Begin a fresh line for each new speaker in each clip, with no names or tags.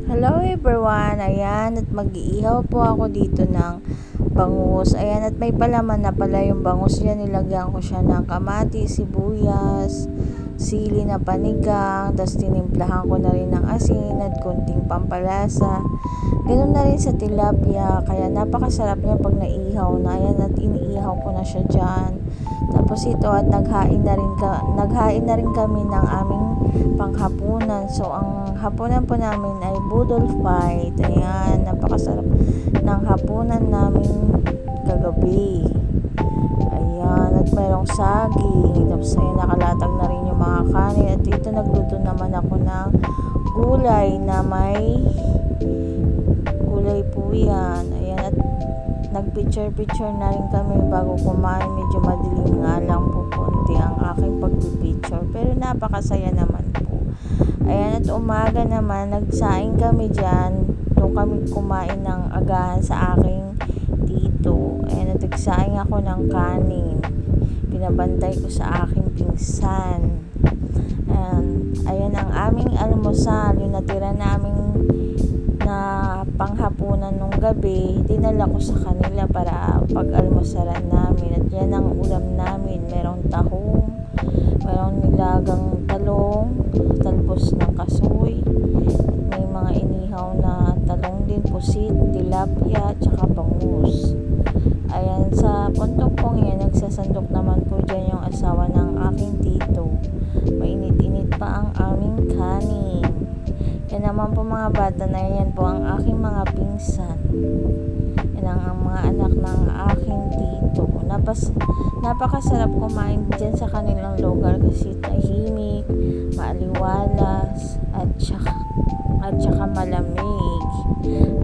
Hello everyone, ayan at mag-iihaw po ako dito ng bangus. Ayan at may palaman na pala yung bangus yan. Nilagyan ko siya ng kamatis, sibuyas, sili na panigang, tapos tinimplahan ko na rin ng asin at kunting pampalasa. Ganun na rin sa tilapia, kaya napakasarap niya pag naihaw na. Ayan at iniihaw ko na siya dyan. Tapos ito at naghain na rin kami ng aming panghapunan. So ang hapunan po namin ay budol fight. Ayan, napakasarap ng hapunan namin kagabi. Ayan, at mayroong saging. Tapos ayun, nakalatag na rin yung mga kanin. At dito nagluto naman ako ng gulay na may gulay po yan. Ayan, at nagpicture-picture na rin kami bago kumain. Medyo madilim nga lang po konti ang aking pagpipicture. Pero napakasaya naman po. Ayan, at umaga naman, nagsaing kami dyan. Doon kami kumain ng agahan sa aking tito. Ayan, at nagsaing ako ng kanin. Pinabantay ko sa aking pinsan. Ayan ang aming almusal. Yung natira naming na panghapunan nung gabi, dinala ko sa kanila para pag-almusaran namin. At yan ang ulam namin. Merong tahong, merong nilagang talong, talbos ng kasoy, at may mga inihaw na talong din, pusit, tilapia, tsaka bangus. Ayan, sa puntong pong yan, nagsasandok naman po dyan yung asawa ng aking tito. Mainit-init pa ang aming kanin. Yan naman po mga bata na yan po ang aking mga pinsan. Yan ang mga anak ng aking tito. Napakasarap kumain dyan sa kanilang lugar kasi tahimik, maaliwalas, at saka malamig.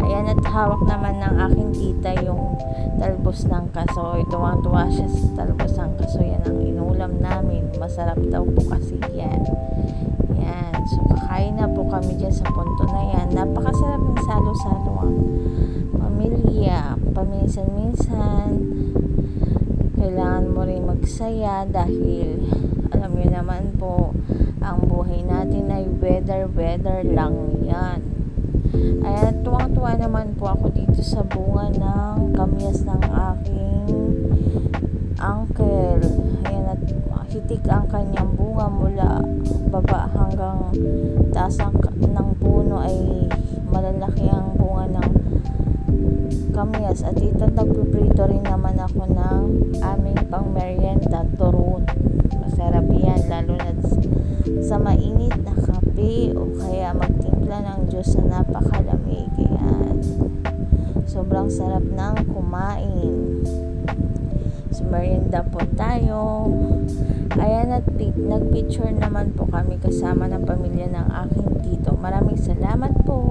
Ayan, at hawak naman ng aking tita yung talbos ng kasoy. Tuwang-tuwa siya sa talbos ng kasoy. Yan ang inulam namin. Masarap daw po kasi yan. Yan. So, kakain na po kami dyan sa punto na yan. Napakasarap ng salo-salo ang pamilya. Paminsan-minsan, kailangan mo rin magsaya dahil alam nyo naman po, ang buhay natin ay weather lang yan. Ayan, tuwang-tuwa naman po ako dito sa bunga ng kamyas ng aking uncle. Ayan, at hitik ang kanyang bunga mula baba hanggang taas ng puno ay malalaki ang bunga ng kamyas. At ito, nagpiprito rin naman ako ng aming pang merienda, turon. Masarap yan, lalo na sa mainit na kape o kaya magtimpla ng juice na napakalamig. Ayan, sobrang sarap ng kumain. So, merienda po tayo. Ayan, at nagpicture naman po kami kasama ng pamilya ng aking tito. Maraming salamat po.